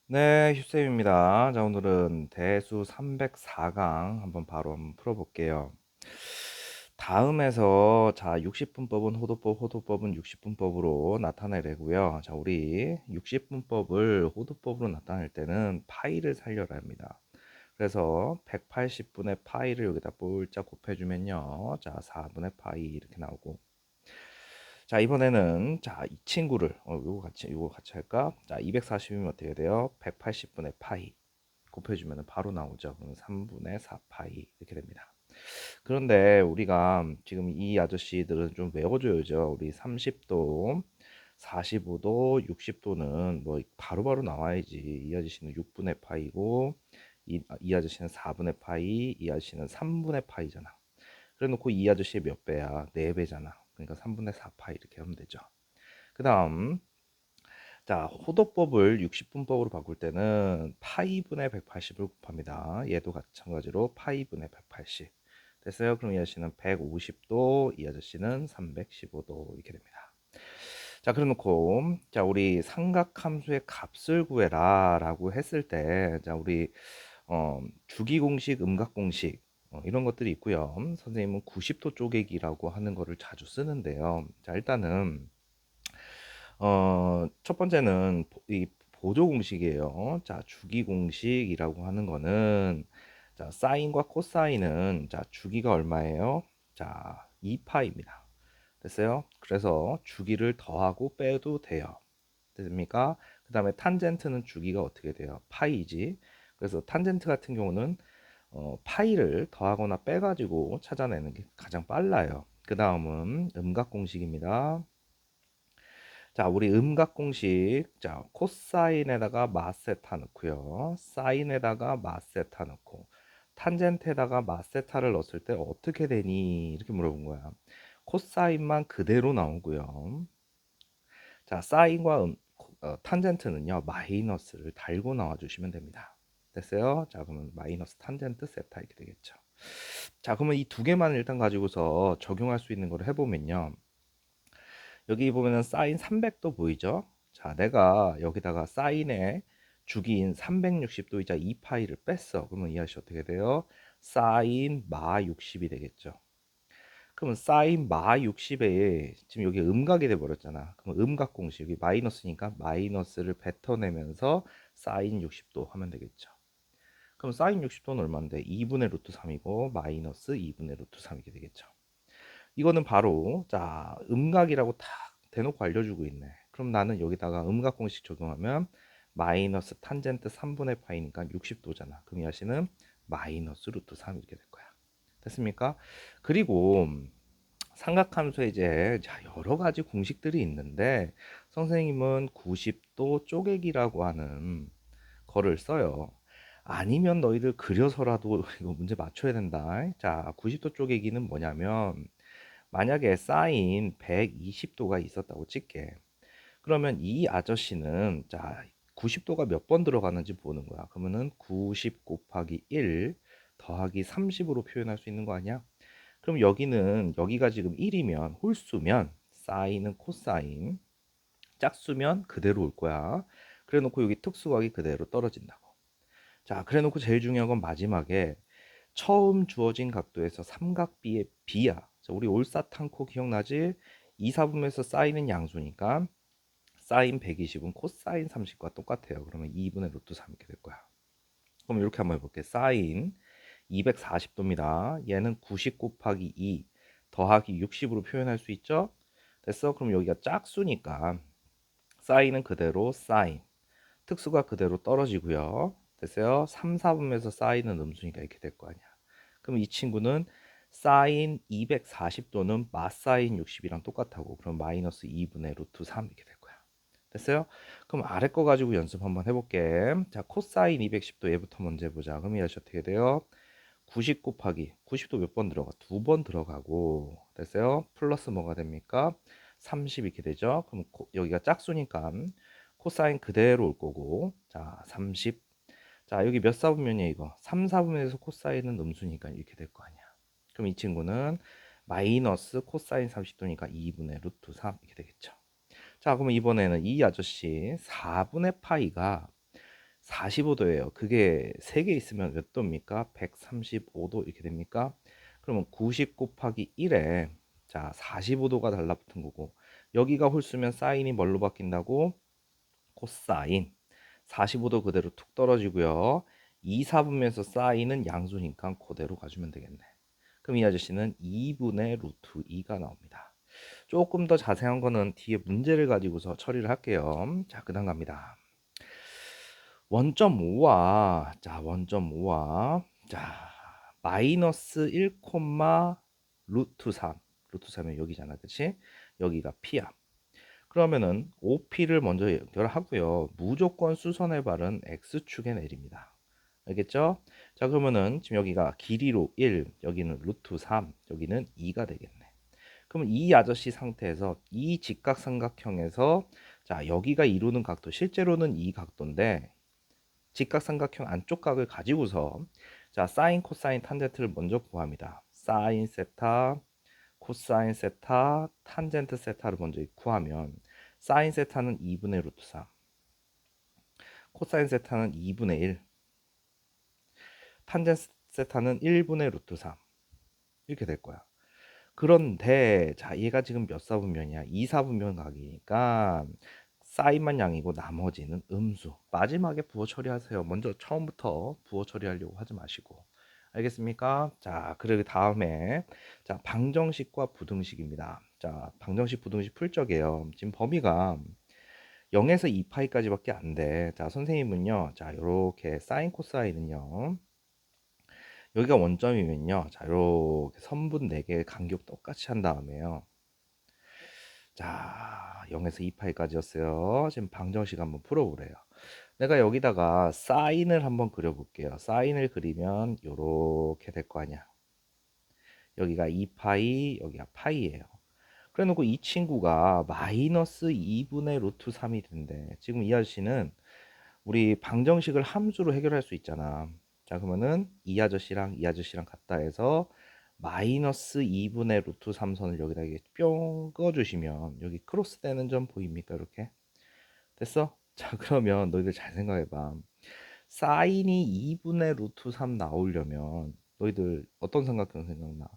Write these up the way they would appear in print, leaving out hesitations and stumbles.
네, 휴쌤입니다. 자, 오늘은 대수 304강 한번 풀어볼게요. 다음에서 자, 60분법은 호도법, 호도법은 60분법으로 나타내려고요. 자, 우리 60분법을 호도법으로 나타낼 때는 파이를 살려라 합니다. 그래서 180분의 파이를 여기다 뿔짝 곱해주면요. 자, 4분의 파이 이렇게 나오고. 자, 이번에는 자, 이 친구를 요거 같이 할까? 자, 240이면 어떻게 돼요? 180분의 파이 곱해주면 바로 나오죠. 그럼 3분의 4파이 이렇게 됩니다. 그런데 우리가 지금 이 아저씨들은 좀 외워줘야죠. 우리 30도, 45도, 60도는 뭐 바로바로 나와야지. 이 아저씨는 6분의 파이고 이 아저씨는 4분의 파이, 이 아저씨는 3분의 파이잖아. 그래 놓고 이 아저씨의 몇 배야? 4배잖아. 그러니까 3분의 4파이 이렇게 하면 되죠. 그 다음 자, 호도법을 60분법으로 바꿀 때는 파이분의 180을 곱합니다. 얘도 마찬가지로 파이분의 180. 됐어요? 그럼 이 아저씨는 150도, 이 아저씨는 315도 이렇게 됩니다. 자, 그래 놓고 자, 우리 삼각함수의 값을 구해라 라고 했을 때 자, 우리 주기 공식, 음각 공식 이런 것들이 있고요. 선생님은 90도 쪼개기라고 하는 거를 자주 쓰는데요. 자, 일단은 첫 번째는 이 보조 공식이에요. 자, 주기 공식이라고 하는 거는 자, 사인과 코사인은 자, 주기가 얼마예요? 자, 2파입니다. 됐어요? 그래서 주기를 더하고 빼도 돼요. 됐습니까? 그 다음에 탄젠트는 주기가 어떻게 돼요? 파이지. 그래서 탄젠트 같은 경우는 파이를 더하거나 빼가지고 찾아내는 게 가장 빨라요. 그 다음은 음각 공식입니다. 자, 우리 음각 공식. 자, 코사인에다가 마세타 넣고요. 사인에다가 마세타 넣고 탄젠트에다가 마세타를 넣었을 때 어떻게 되니? 이렇게 물어본 거야. 코사인만 그대로 나오고요. 자, 사인과 탄젠트는요. 마이너스를 달고 나와 주시면 됩니다. 됐어요? 자, 그러면 마이너스 탄젠트 세타 이렇게 되겠죠. 자, 그러면 이 두 개만 일단 가지고서 적용할 수 있는 걸 해보면요. 여기 보면은 사인 300도 보이죠? 자, 내가 여기다가 사인의 주기인 360도이자 2파이를 뺐어. 그러면 이 아저씨 어떻게 돼요? 사인 마 60이 되겠죠. 그러면 사인 마 60에 지금 여기 음각이 돼 버렸잖아. 그럼 음각 공식 여기 마이너스니까 마이너스를 뱉어내면서 사인 60도 하면 되겠죠. 그럼 사인 60도는 얼마인데? 2분의 루트 3이고 마이너스 2분의 루트 3 이게 되겠죠. 이거는 바로 자 음각이라고 딱 대놓고 알려주고 있네. 그럼 나는 여기다가 음각 공식 적용하면 마이너스 탄젠트 3분의 파이니까 60도잖아. 그럼 이 아씨는 마이너스 루트 3 이렇게 될 거야. 됐습니까? 그리고 삼각함수에 이제 자, 여러 가지 공식들이 있는데 선생님은 90도 쪼개기라고 하는 거를 써요. 아니면 너희들 그려서라도 이거 문제 맞춰야 된다. 자, 90도 쪼개기는 뭐냐면 만약에 사인 120도가 있었다고 칠게. 그러면 이 아저씨는 자 90도가 몇 번 들어가는지 보는 거야. 그러면은 90 곱하기 1 더하기 30으로 표현할 수 있는 거 아니야? 그럼 여기가 지금 1이면 홀수면 사인은 코사인, 짝수면 그대로 올 거야. 그래 놓고 여기 특수각이 그대로 떨어진다고. 자, 그래 놓고 제일 중요한 건 마지막에 처음 주어진 각도에서 삼각비의 비야. 자, 우리 올사탕코 기억나지? 이사분면에서 사인은 양수니까 사인 120은 코사인 30과 똑같아요. 그러면 2분의 루트 3 이렇게 될 거야. 그럼 이렇게 한번 해볼게. 사인 240도입니다. 얘는 90 곱하기 2 더하기 60으로 표현할 수 있죠? 됐어? 그럼 여기가 짝수니까 사인은 그대로 사인, 특수가 그대로 떨어지고요. 됐어요? 3, 4분면에서 사인은 음수니까 이렇게 될 거 아니야. 그럼 이 친구는 사인 240도는 마사인 60이랑 똑같다고. 그럼 마이너스 2분의 루트 3 이렇게 될 거야. 됐어요? 그럼 아래 거 가지고 연습 한번 해볼게. 자, 코사인 210도 얘부터 먼저 해보자. 그럼 이 아저씨 어떻게 돼요? 90 곱하기 90도 몇 번 들어가? 두 번 들어가고. 됐어요? 플러스 뭐가 됩니까? 30 이렇게 되죠? 그럼 여기가 짝수니까 코사인 그대로 올 거고. 자, 30. 자, 여기 몇 사분면이야 이거? 3, 4분면에서 코사인은 음수니까 이렇게 될 거 아니야. 그럼 이 친구는 마이너스 코사인 30도니까 2분의 루트 3 이렇게 되겠죠. 자, 그러면 이번에는 이 아저씨 4분의 파이가 45도예요. 그게 3개 있으면 몇 도입니까? 135도 이렇게 됩니까? 그러면 90 곱하기 1에 자 45도가 달라붙은 거고 여기가 홀수면 사인이 뭘로 바뀐다고? 코사인. 45도 그대로 툭 떨어지고요. 2, 4분면서 사인은 양수니까 그대로 가주면 되겠네. 그럼 이 아저씨는 2분의 루트 2가 나옵니다. 조금 더 자세한 거는 뒤에 문제를 가지고서 처리를 할게요. 자, 그 다음 갑니다. 원점5와 자, 원점5와 자, 마이너스 1, 루트 3. 루트 3이 여기잖아. 그치? 여기가 P야. 그러면은 OP를 먼저 연결하고요. 무조건 수선의 발은 X축에 내립니다. 알겠죠? 자, 그러면은 지금 여기가 길이로 1, 여기는 루트 3, 여기는 2가 되겠네. 그러면 이 아저씨 상태에서 이 직각삼각형에서 자, 여기가 이루는 각도, 실제로는 이 각도인데 직각삼각형 안쪽 각을 가지고서 자, 사인, 코사인, 탄젠트를 먼저 구합니다. 사인 세타, 코사인 세타, 탄젠트 세타를 먼저 구하면 사인 세타는 2분의 루트 3, 코사인 세타는 2분의 1, 탄젠트 세타는 1분의 루트 3 이렇게 될 거야. 그런데 자, 얘가 지금 몇 사분면이야? 2사분면 각이니까 사인만 양이고 나머지는 음수. 마지막에 부호 처리하세요. 먼저 처음부터 부호 처리하려고 하지 마시고. 알겠습니까? 자, 그리고 다음에 자, 방정식과 부등식입니다. 자, 방정식 부등식 풀 적이에요. 지금 범위가 0에서 2파이까지밖에 안 돼. 자, 선생님은요. 자, 요렇게 사인 코사인은요. 여기가 원점이면요. 자, 요렇게 선분 4개 간격 똑같이 한 다음에요. 자, 0에서 2파이까지였어요. 지금 방정식 한번 풀어보래요. 내가 여기다가 사인을 한번 그려볼게요. 사인을 그리면 요렇게 될 거 아니야. 여기가 2파이, 여기가 파이예요. 그래 놓고 이 친구가 마이너스 2분의 루트 3이 된대. 지금 이 아저씨는 우리 방정식을 함수로 해결할 수 있잖아. 자, 그러면은 이 아저씨랑 이 아저씨랑 같다 해서 마이너스 2분의 루트 3선을 여기다 이렇게 뿅 그어주시면 여기 크로스 되는 점 보입니까? 이렇게 됐어? 자, 그러면 너희들 잘 생각해봐. 사인이 2분의 루트 3 나오려면 너희들 어떤 삼각형 생각나?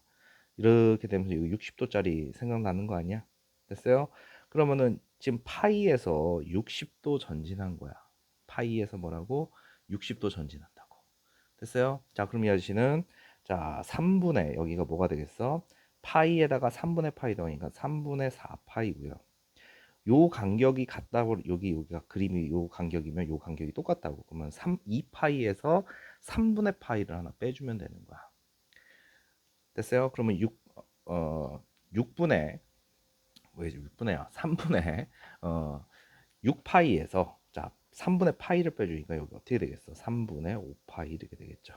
이렇게 되면서 이거 60도짜리 생각나는 거 아니야? 됐어요? 그러면은 지금 파이에서 60도 전진한 거야. 파이에서 뭐라고? 60도 전진한다고. 됐어요? 자, 그럼 이 아저씨는 자, 3분의 여기가 뭐가 되겠어? 파이에다가 3분의 파이 더하니까 3분의 4파이고요. 요 간격이 같다고 여기가 그림이 요 간격이면 요 간격이 똑같다고. 그러면 2파이에서 3분의 파이를 하나 빼주면 되는 거야. 됐어요? 그러면 6분의 왜 6분의야? 3분의 6파이에서 자 3분의 파이를 빼주니까 여기 어떻게 되겠어? 3분의 5파이 이렇게 되겠죠.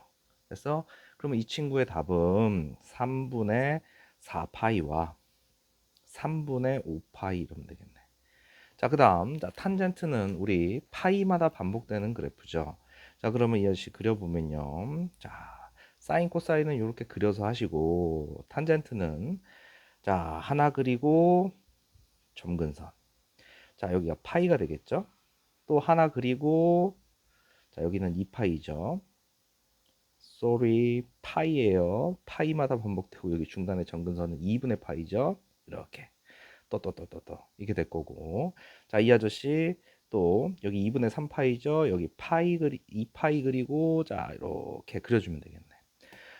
됐어? 그러면 이 친구의 답은 3분의 4파이와 3분의 5파이 이러면 되겠네. 자, 그 다음 탄젠트는 우리 파이마다 반복되는 그래프죠. 자, 그러면 이 아저씨 그려보면요. 자, 사인 코사인은 이렇게 그려서 하시고 탄젠트는 자, 하나 그리고 점근선. 자, 여기가 파이가 되겠죠. 또 하나 그리고 자, 여기는 2파이죠. sorry, 파이예요. 파이마다 반복되고 여기 중간에 점근선은 2분의 파이죠. 이렇게 또 이렇게 될 거고. 자, 이 아저씨 또 여기 2분의 3파이죠. 여기 파이 2파이 그리고 자, 이렇게 그려주면 되겠네.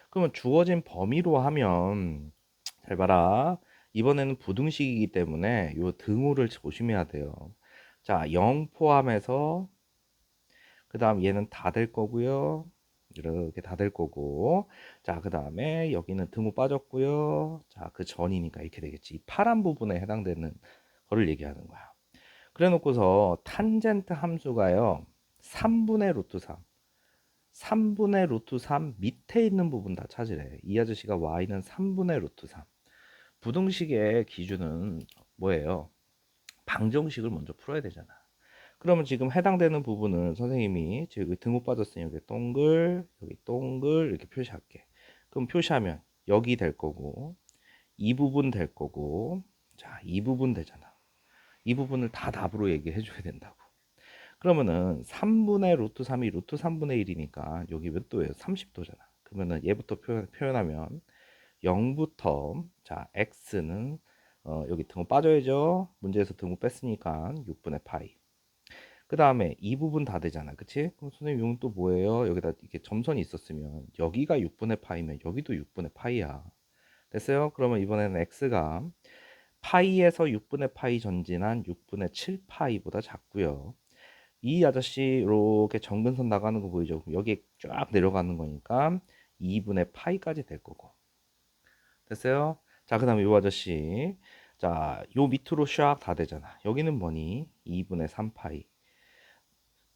그러면 주어진 범위로 하면 잘 봐라. 이번에는 부등식이기 때문에 요 등호를 조심해야 돼요. 자, 0 포함해서 그 다음 얘는 다 될 거고요. 이렇게 다 될 거고. 자, 그 다음에 여기는 등호 빠졌고요. 자, 그 전이니까 이렇게 되겠지. 이 파란 부분에 해당되는 거를 얘기하는 거야. 그래 놓고서 탄젠트 함수가요. 3분의 루트 3. 3분의 루트 3 밑에 있는 부분 다 찾으래. 이 아저씨가 y는 3분의 루트 3. 부등식의 기준은 뭐예요? 방정식을 먼저 풀어야 되잖아. 그러면 지금 해당되는 부분은 선생님이 지금 등호 빠졌으니 여기 동글, 여기 동글 이렇게 표시할게. 그럼 표시하면 여기 될 거고, 이 부분 될 거고, 자, 이 부분 되잖아. 이 부분을 다 답으로 얘기해 줘야 된다고. 그러면은 3분의 루트 3이 루트 3분의 1이니까 여기 몇 도예요? 30도잖아. 그러면은 얘부터 표현하면 0부터 자 x는 여기 등호 빠져야죠. 문제에서 등호 뺐으니까 6분의 파이. 그 다음에 이 부분 다 되잖아. 그치? 그럼 선생님 이건 또 뭐예요? 여기다 이렇게 점선이 있었으면 여기가 6분의 파이면 여기도 6분의 파이야. 됐어요? 그러면 이번에는 x가 파이에서 6분의 파이 전진한 6분의 7 파이보다 작고요. 이 아저씨 이렇게 정근선 나가는 거 보이죠? 여기 쫙 내려가는 거니까 2분의 파이까지 될 거고. 됐어요? 자, 그 다음에 이 아저씨. 자, 요 밑으로 샥 다 되잖아. 여기는 뭐니? 2분의 3 파이.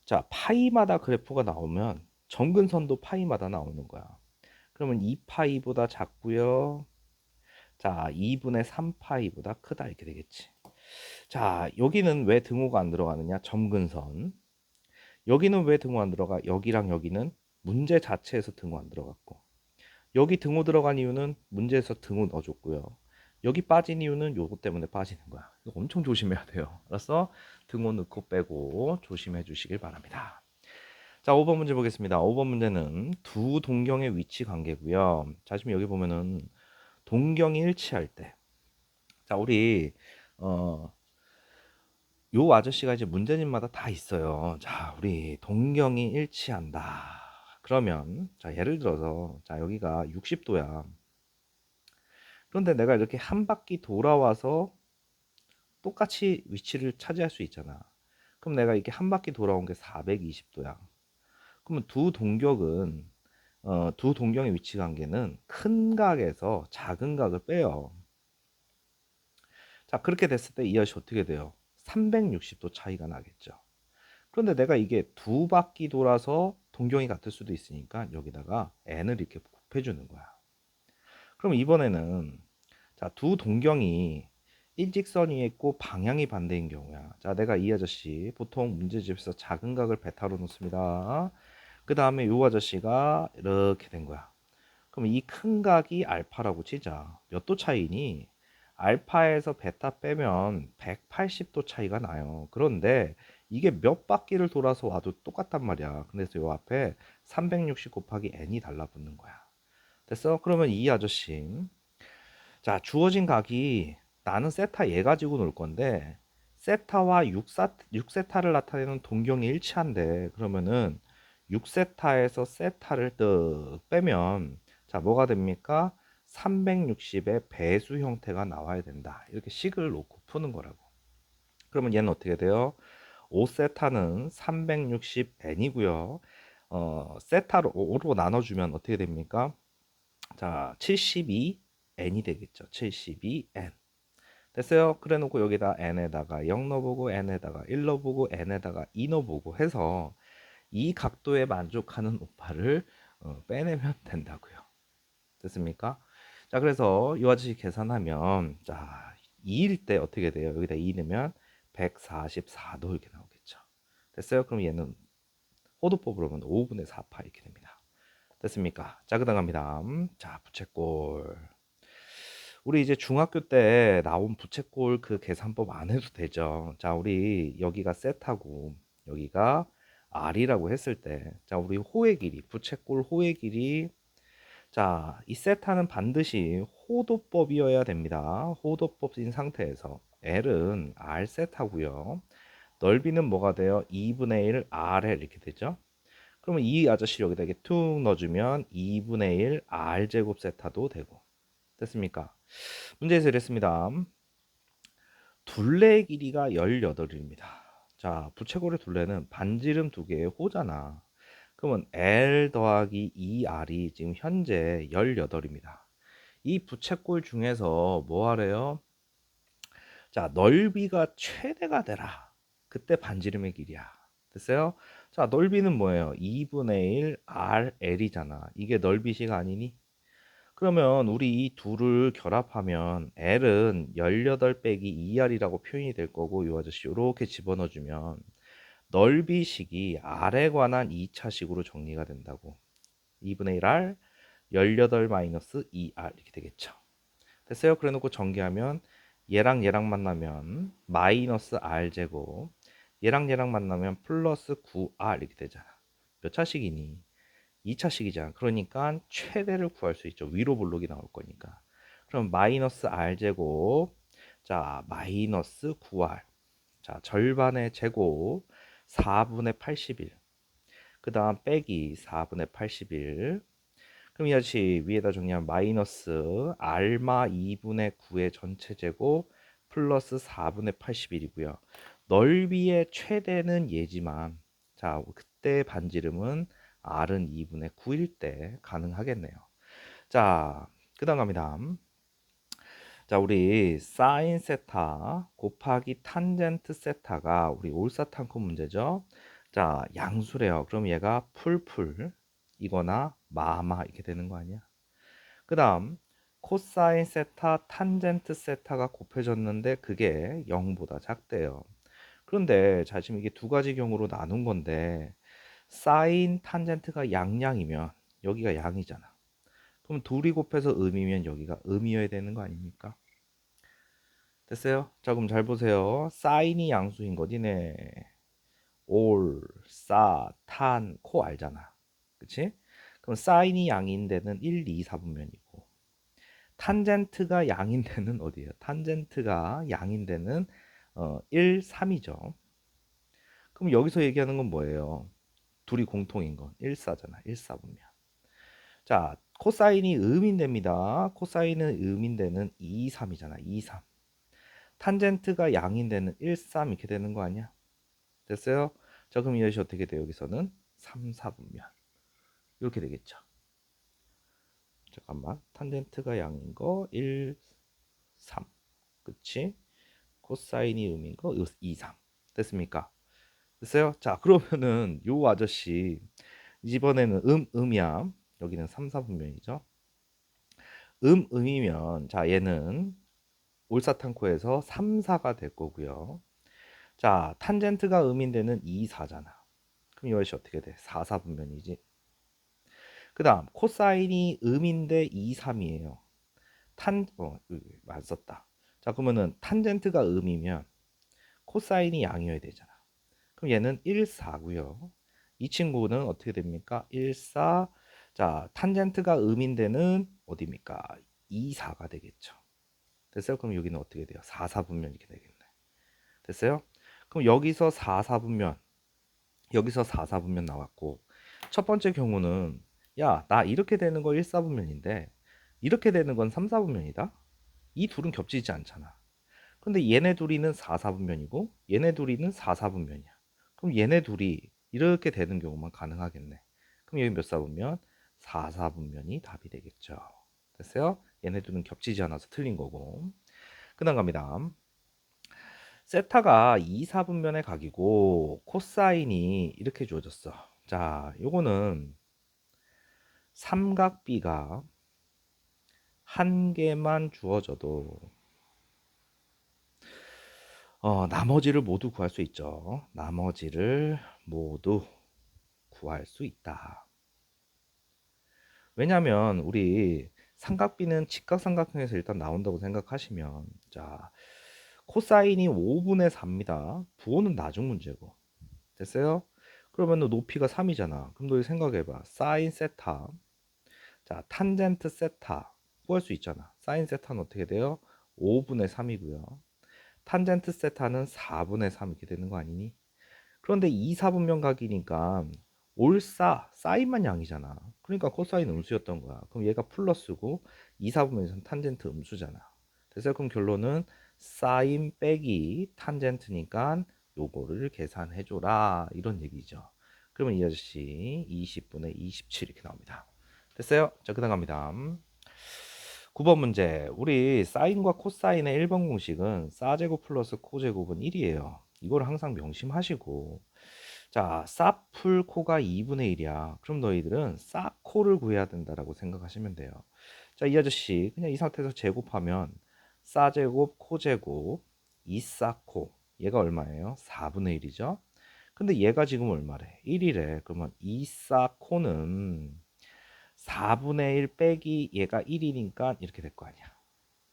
자, 파이마다 그래프가 나오면 정근선도 파이마다 나오는 거야. 그러면 2파이보다 작고요. 자, 2분의 3파이보다 크다 이렇게 되겠지. 자, 여기는 왜 등호가 안 들어가느냐? 점근선. 여기는 왜 등호 안 들어가? 여기랑 여기는 문제 자체에서 등호 안 들어갔고, 여기 등호 들어간 이유는 문제에서 등호 넣어줬고요. 여기 빠진 이유는 요거 때문에 빠지는 거야. 이거 엄청 조심해야 돼요. 알았어? 등호 넣고 빼고 조심해 주시길 바랍니다. 자, 5번 문제 보겠습니다. 5번 문제는 두 동경의 위치 관계고요. 자, 지금 여기 보면은 동경이 일치할 때, 자, 우리 요 아저씨가 이제 문제집마다 다 있어요. 자, 우리 동경이 일치한다. 그러면 자, 예를 들어서 자, 여기가 60도야. 그런데 내가 이렇게 한 바퀴 돌아와서 똑같이 위치를 차지할 수 있잖아. 그럼 내가 이렇게 한 바퀴 돌아온 게 420도야. 그러면 두 동경의 위치 관계는 큰 각에서 작은 각을 빼요. 자, 그렇게 됐을 때 이 아저씨 어떻게 돼요? 360도 차이가 나겠죠. 그런데 내가 이게 두 바퀴 돌아서 동경이 같을 수도 있으니까 여기다가 n을 이렇게 곱해주는 거야. 그럼 이번에는 자, 두 동경이 일직선 위에 있고 방향이 반대인 경우야. 자, 내가 이 아저씨 보통 문제집에서 작은 각을 베타로 놓습니다. 그 다음에 이 아저씨가 이렇게 된 거야. 그럼 이 큰 각이 알파라고 치자. 몇 도 차이니? 알파에서 베타 빼면 180도 차이가 나요. 그런데 이게 몇 바퀴를 돌아서 와도 똑같단 말이야. 그래서 요 앞에 360 곱하기 n이 달라붙는 거야. 됐어? 그러면 이 아저씨, 자, 주어진 각이 나는 세타 얘 가지고 놀 건데 세타와 6세타를 나타내는 동경이 일치한데, 그러면은 6세타에서 세타를 뜩 빼면 자, 뭐가 됩니까? 360의 배수 형태가 나와야 된다. 이렇게 식을 놓고 푸는 거라고. 그러면 얘는 어떻게 돼요? 5세타는 360n이고요. 세타로 5로 나눠주면 어떻게 됩니까? 자, 72n이 되겠죠. 72n. 됐어요? 그래 놓고 여기다 n에다가 0 넣어보고 n에다가 1 넣어보고 n에다가 2 넣어보고 해서 이 각도에 만족하는 오파를 빼내면 된다고요. 됐습니까? 자, 그래서 이 아저씨 계산하면 자, 2일 때 어떻게 돼요? 여기다 2 넣으면 144도 이렇게 나오겠죠. 됐어요? 그럼 얘는 호도법으로 보면 5분의 4파 이렇게 됩니다. 됐습니까? 자, 그 다음 갑니다. 자, 부채꼴. 우리 이제 중학교 때 나온 부채꼴 그 계산법 안 해도 되죠. 자, 우리 여기가 세타고 여기가 R이라고 했을 때, 자, 우리 호의 길이, 부채꼴 호의 길이, 자, 이 세타는 반드시 호도법이어야 됩니다. 호도법인 상태에서 L은 R 세타고요. 넓이는 뭐가 돼요? 2분의 1 RL 이렇게 되죠. 그러면 이 아저씨 여기다 이렇게 툭 넣어주면 2분의 1 R 제곱 세타도 되고. 됐습니까? 문제에서 이랬습니다. 둘레의 길이가 18입니다. 자, 부채꼴의 둘레는 반지름 두 개의 호잖아. 그러면 L 더하기 2R이 지금 현재 18입니다. 이 부채꼴 중에서 뭐 하래요? 자, 넓이가 최대가 되라. 그때 반지름의 길이야. 됐어요? 자, 넓이는 뭐예요? 2분의 1 RL이잖아. 이게 넓이시가 아니니? 그러면 우리 이 둘을 결합하면 L은 18 빼기 2R이라고 표현이 될 거고, 이 아저씨 이렇게 집어넣어주면 넓이식이 R에 관한 2차식으로 정리가 된다고. 2분의 1R 18 마이너스 2R 이렇게 되겠죠. 됐어요? 그래 놓고 전개하면 얘랑 얘랑 만나면 마이너스 R 제곱, 얘랑 만나면 플러스 9r 이렇게 되잖아. 몇 차식이니? 2차식이잖아. 그러니까 최대를 구할 수 있죠. 위로 볼록이 나올 거니까. 그럼 마이너스 r 제곱, 자 마이너스 9r, 자 절반의 제곱 4분의 81, 그 다음 빼기 4분의 81. 그럼 이 아저씨 위에다 정리하면 마이너스 알마 2분의 9의 전체 제곱 플러스 4분의 81이고요. 넓이의 최대는 얘지만, 자 그때 반지름은 r은 2분의 9일 때 가능하겠네요. 자, 그 다음 갑니다. 자, 우리 사인 세타 곱하기 탄젠트 세타가 우리 올사탕코 문제죠. 자, 양수래요. 그럼 얘가 풀풀 이거나 마마 이렇게 되는 거 아니야? 그 다음 코사인 세타 탄젠트 세타가 곱해졌는데 그게 0보다 작대요. 그런데 자, 지금 이게 두 가지 경우로 나눈 건데 사인 탄젠트가 양양이면 여기가 양이잖아. 그럼 둘이 곱해서 음이면 여기가 음이어야 되는 거 아닙니까? 됐어요? 자, 그럼 잘 보세요. 사인이 양수인 거 니네 올, 사, 탄, 코 알잖아. 그치? 그럼 사인이 양인 데는 1, 2, 4분면이고 탄젠트가 양인 데는 어디예요? 탄젠트가 양인 데는 1, 3이죠. 그럼 여기서 얘기하는 건 뭐예요? 둘이 공통인 건 1, 4잖아. 1, 4분면. 자, 코사인이 음인데입니다. 코사인은 음인데는 2, 3이잖아. 2, 3. 탄젠트가 양인 데는 1, 3 이렇게 되는 거 아니야? 됐어요? 자, 그럼 이것이 어떻게 돼요? 여기서는 3, 4분면. 이렇게 되겠죠. 잠깐만. 탄젠트가 양인 거 1, 3. 그치? 코사인이 음인 거 2, 3. 됐습니까? 됐어요? 자, 그러면은 요 아저씨 이번에는 음이야. 여기는 3, 4분면이죠. 음이면 자, 얘는 올사탕코에서 3, 4가 될 거고요. 자, 탄젠트가 음인 데는 2, 4잖아. 그럼 이것이 어떻게 돼? 4, 4분면이지. 그 다음 코사인이 음인데 2, 3이에요. 안 썼다. 자, 그러면은 탄젠트가 음이면 코사인이 양이어야 되잖아. 그럼 얘는 1, 4고요. 이 친구는 어떻게 됩니까? 1, 4. 자, 탄젠트가 음인 데는 어디입니까? 2, 4가 되겠죠. 됐어요? 그럼 여기는 어떻게 돼요? 4, 4분면 이렇게 되겠네. 됐어요? 그럼 여기서 4, 4분면, 여기서 4, 4분면 나왔고, 첫 번째 경우는 야, 나 이렇게 되는 거 1, 4분면인데 이렇게 되는 건 3, 4분면이다. 이 둘은 겹치지 않잖아. 근데 얘네 둘이는 4, 4분면이고 얘네 둘이는 4, 4분면이야. 그럼 얘네 둘이 이렇게 되는 경우만 가능하겠네. 그럼 여기 몇 사분면? 4, 4분면이 답이 되겠죠. 됐어요? 얘네 둘은 겹치지 않아서 틀린 거고. 그 다음 갑니다. 세타가 2, 4분면의 각이고 코사인이 이렇게 주어졌어. 자, 요거는 삼각비가 한 개만 주어져도 나머지를 모두 구할 수 있죠. 나머지를 모두 구할 수 있다. 왜냐하면 우리 삼각비는 직각삼각형에서 일단 나온다고 생각하시면, 자, 코사인이 5분의 4입니다. 부호는 나중 문제고. 됐어요? 그러면 높이가 3이잖아. 그럼 너 생각해봐. 사인 세타, 자 탄젠트 세타 구할 수 있잖아. 사인 세타는 어떻게 돼요? 5분의 3이고요. 탄젠트 세타는 4분의 3 이렇게 되는 거 아니니? 그런데 2, 4분면 각이니까 사인만 양이잖아. 그러니까 코사인 음수였던 거야. 그럼 얘가 플러스고 2, 4분면에서는 탄젠트 음수잖아. 그래서 그럼 결론은 사인 빼기 탄젠트니까 요거를 계산해줘라 이런 얘기죠. 그러면 이 아저씨 20분의 27 이렇게 나옵니다. 됐어요? 자, 그 다음 갑니다. 9번 문제. 우리 사인과 코사인의 1번 공식은 사제곱 플러스 코제곱은 1이에요. 이걸 항상 명심하시고, 자, 사풀 코가 2분의 1이야. 그럼 너희들은 사코를 구해야 된다라고 생각하시면 돼요. 자, 이 아저씨 그냥 이 상태에서 제곱하면 사제곱 코제곱 2사코 얘가 얼마예요? 4분의 1이죠. 근데 얘가 지금 얼마래? 1이래. 그러면 2사코는 4분의 1 빼기 얘가 1이니까 이렇게 될 거 아니야.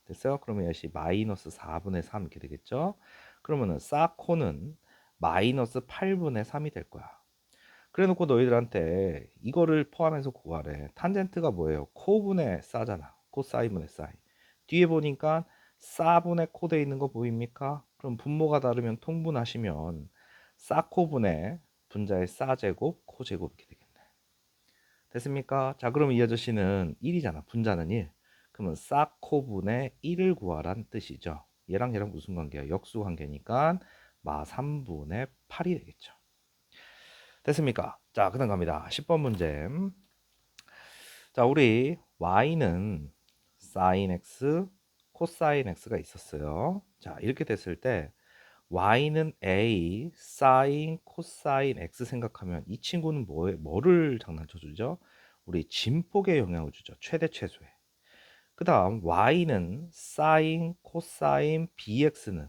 됐어요? 그러면 역시 마이너스 4분의 3 이렇게 되겠죠? 그러면은 사코는 마이너스 8분의 3이 될 거야. 그래 놓고 너희들한테 이거를 포함해서 구하래. 탄젠트가 뭐예요? 코분의 싸잖아. 코사인분의 사인. 뒤에 보니까 사분의 코 돼 있는 거 보입니까? 그럼 분모가 다르면 통분하시면 사코분의 분자의 사제곱 코제곱 이렇게 되겠네. 됐습니까? 자, 그럼 이 아저씨는 1이잖아. 분자는 1. 그러면 사코분의 1을 구하란 뜻이죠. 얘랑 얘랑 무슨 관계야? 역수 관계니까 마 3분의 8이 되겠죠. 됐습니까? 자, 그 다음 갑니다. 10번 문제. 자, 우리 y는 sin x, 코사인 x가 있었어요. 자, 이렇게 됐을 때 y는 a, sin, 코사인 x 생각하면 이 친구는 뭐를 장난쳐 주죠? 우리 진폭에 영향을 주죠. 최대 최소에. 그 다음 y는 sin, 코사인, bx는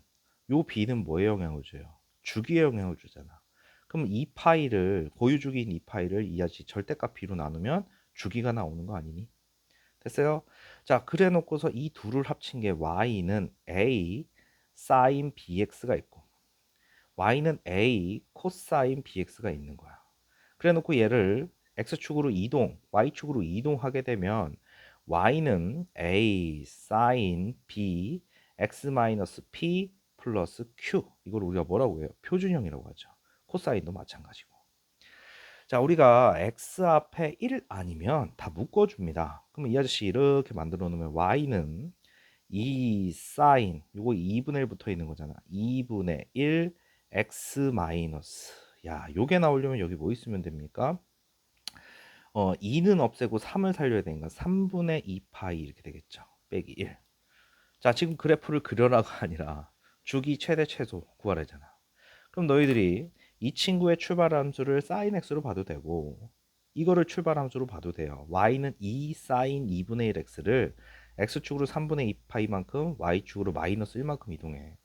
요 b는 뭐에 영향을 줘요? 주기에 영향을 주잖아. 그럼 이 파이를 고유주기인 이 파이를 이 아저씨 절대값 b로 나누면 주기가 나오는 거 아니니? 됐어요? 자, 그래 놓고서 이 둘을 합친 게 y는 a sin bx가 있고 y는 a 코사인 bx가 있는 거야. 그래 놓고 얘를 x축으로 이동, y축으로 이동하게 되면 y는 a sin b x 마이너스 p 플러스 q, 이걸 우리가 뭐라고 해요? 표준형이라고 하죠. 코사인도 마찬가지고. 자, 우리가 x 앞에 1 아니면 다 묶어줍니다. 그러면 이 아저씨 이렇게 만들어 놓으면 y는 2 sin, 요거 2분의 1 붙어 있는 거잖아. 2분의 1 x 마이너스, 야, 요게 나오려면 여기 뭐 있으면 됩니까? 2는 없애고 3을 살려야 되니까 3분의 2 파이 이렇게 되겠죠. 빼기 1. 자, 지금 그래프를 그려라가 아니라 주기 최대 최소 구하라잖아. 그럼 너희들이 이 친구의 출발 함수를 sin x로 봐도 되고 이거를 출발 함수로 봐도 돼요. y는 2 sin 2분의 1 x를 x축으로 3분의 2 파이만큼 y축으로 마이너스 1만큼 이동해.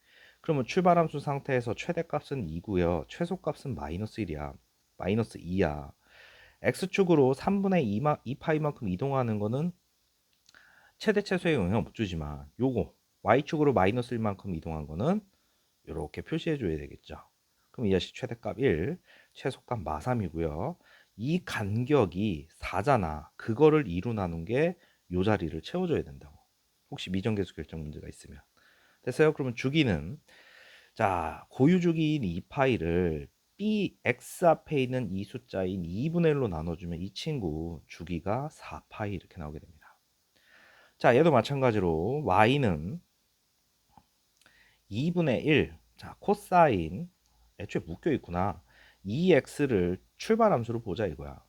그러면 출발 함수 상태에서 최대값은 2고요. 최소값은 마이너스 1이야. 마이너스 2야. x축으로 3분의 2 파이만큼 이동하는 거는 최대 최소에 영향 못 주지만 요거 y축으로 마이너스 1만큼 이동한 거는 이렇게 표시해 줘야 되겠죠. 그럼 이 자식 최대값 1, 최소값 마3이고요. 이 간격이 4잖아. 그거를 2로 나눈 게 요 자리를 채워줘야 된다고. 혹시 미정계수 결정 문제가 있으면. 됐어요? 그러면 주기는, 자, 고유주기인 이 파이를 b, x 앞에 있는 이 숫자인 2분의 1로 나눠주면 이 친구 주기가 4파이 이렇게 나오게 됩니다. 자, 얘도 마찬가지로 y는 2분의 1, 자, 코사인, 애초에 묶여 있구나. 2x를 출발 함수로 보자 이거야.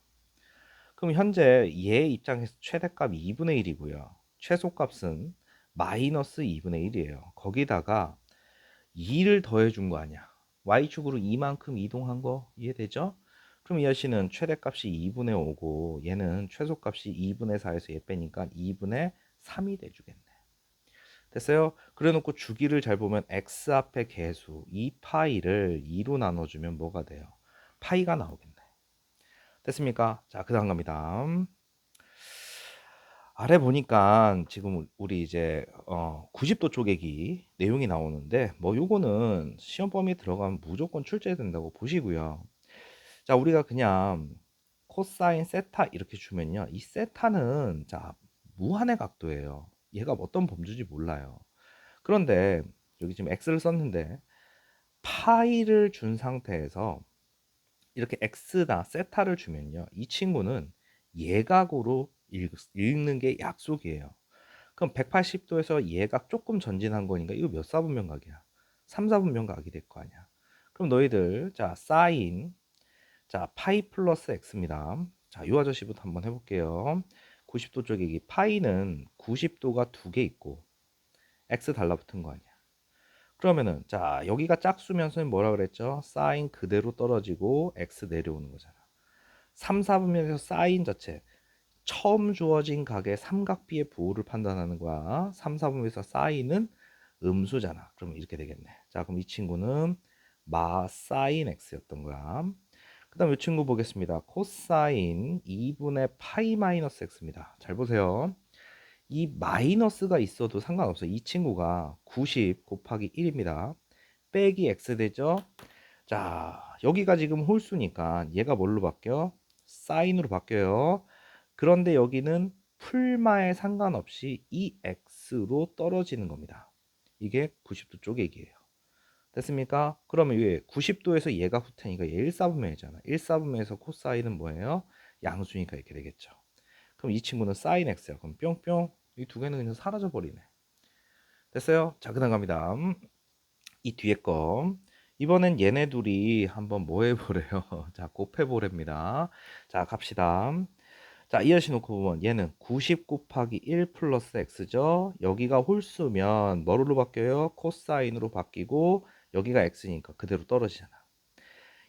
그럼 현재 얘 입장에서 최대값 2분의 1이고요. 최소값은 마이너스 2분의 1이에요. 거기다가 2를 더해 준 거 아니야. y축으로 이만큼 이동한 거 이해되죠? 그럼 이 아씨는 최대값이 2분의 5고 얘는 최소값이 2분의 4에서 얘 빼니까 2분의 3이 돼주겠네. 됐어요? 그래 놓고 주기를 잘 보면 x 앞에 개수 이 파이를 2로 나눠주면 뭐가 돼요? 파이가 나오겠네. 됐습니까? 자, 그 다음 갑니다. 아래 보니까 지금 우리 이제 90도 쪼개기 내용이 나오는데 뭐 요거는 시험 범위에 들어가면 무조건 출제된다고 보시고요. 자, 우리가 그냥 코사인 세타 이렇게 주면요, 이 세타는 자 무한의 각도예요. 얘가 어떤 범주인지 몰라요. 그런데 여기 지금 x를 썼는데 파이를 준 상태에서 이렇게 x나 세타를 주면요, 이 친구는 예각으로 읽는 게 약속이에요. 그럼 180도에서 예각 조금 전진한 거니까 이거 몇 사분면 각이야? 3, 4분면 각이 될 거 아니야. 그럼 너희들 자 사인, 자 파이 플러스 x입니다. 자, 이 아저씨부터 한번 해볼게요. 90도 쪼개기, 파이는 90도가 두 개 있고 x 달라붙은 거 아니야. 그러면은 자 여기가 짝수면서 뭐라 그랬죠? 사인 그대로 떨어지고 x 내려오는 거잖아. 3, 4분면에서 사인 자체 처음 주어진 각의 삼각비의 부호를 판단하는 거야. 3, 4분면에서 사인은 음수잖아. 그러면 이렇게 되겠네. 자, 그럼 이 친구는 마 사인 x였던 거야. 그 다음 이 친구 보겠습니다. 코사인 2분의 파이 마이너스 x입니다. 잘 보세요. 이 마이너스가 있어도 상관없어요. 이 친구가 90 곱하기 1입니다. 빼기 x 되죠. 자, 여기가 지금 홀수니까 얘가 뭘로 바뀌어? 사인으로 바뀌어요. 그런데 여기는 풀마에 상관없이 이 x로 떨어지는 겁니다. 이게 90도 쪼개기예요. 됐습니까? 그러면 왜 90도에서 얘가 후테니까 얘 1사분면이잖아. 1사분면에서 코사인은 뭐예요? 양수니까 이렇게 되겠죠. 그럼 이 친구는 사인 x야. 그럼 뿅뿅 이 두 개는 그냥 사라져 버리네. 됐어요? 자, 그다음 갑니다. 이 뒤에 거. 이번엔 얘네 둘이 한번 뭐 해보래요? 자, 곱해보랍니다. 자, 갑시다. 자, 이하시 놓고 보면 얘는 90 곱하기 1 플러스 x죠. 여기가 홀수면 뭐로 바뀌어요? 코사인으로 바뀌고 여기가 x니까 그대로 떨어지잖아.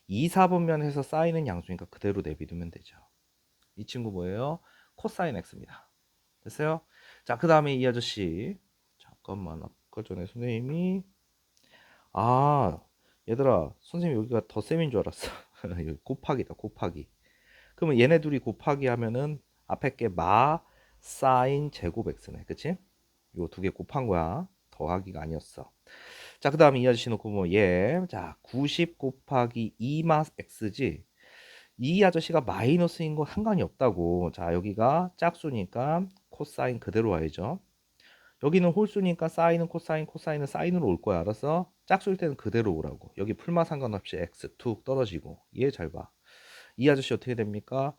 2, 4분면에서 사인은 양수니까 그대로 내비두면 되죠. 이 친구 뭐예요? 코사인 x입니다. 됐어요? 자, 그 다음에 이 아저씨. 잠깐만, 아까 전에 선생님이 얘들아, 선생님 여기가 덧셈인 줄 알았어. 여기 곱하기다, 곱하기. 그러면 얘네 둘이 곱하기 하면은 앞에 게 사인 제곱 x네. 그치? 요 두 개 곱한 거야. 더하기가 아니었어. 자, 그 다음에 이 아저씨 놓고 뭐 자, 90 곱하기 2마 x지. 이 아저씨가 마이너스인 거 상관이 없다고. 자, 여기가 짝수니까 코사인 그대로 와야죠. 여기는 홀수니까 사인은 코사인, 코사인은 사인으로 올 거야. 알았어? 짝수일 때는 그대로 오라고. 여기 풀마 상관없이 x 툭 떨어지고. 얘 잘 봐. 이 아저씨 어떻게 됩니까?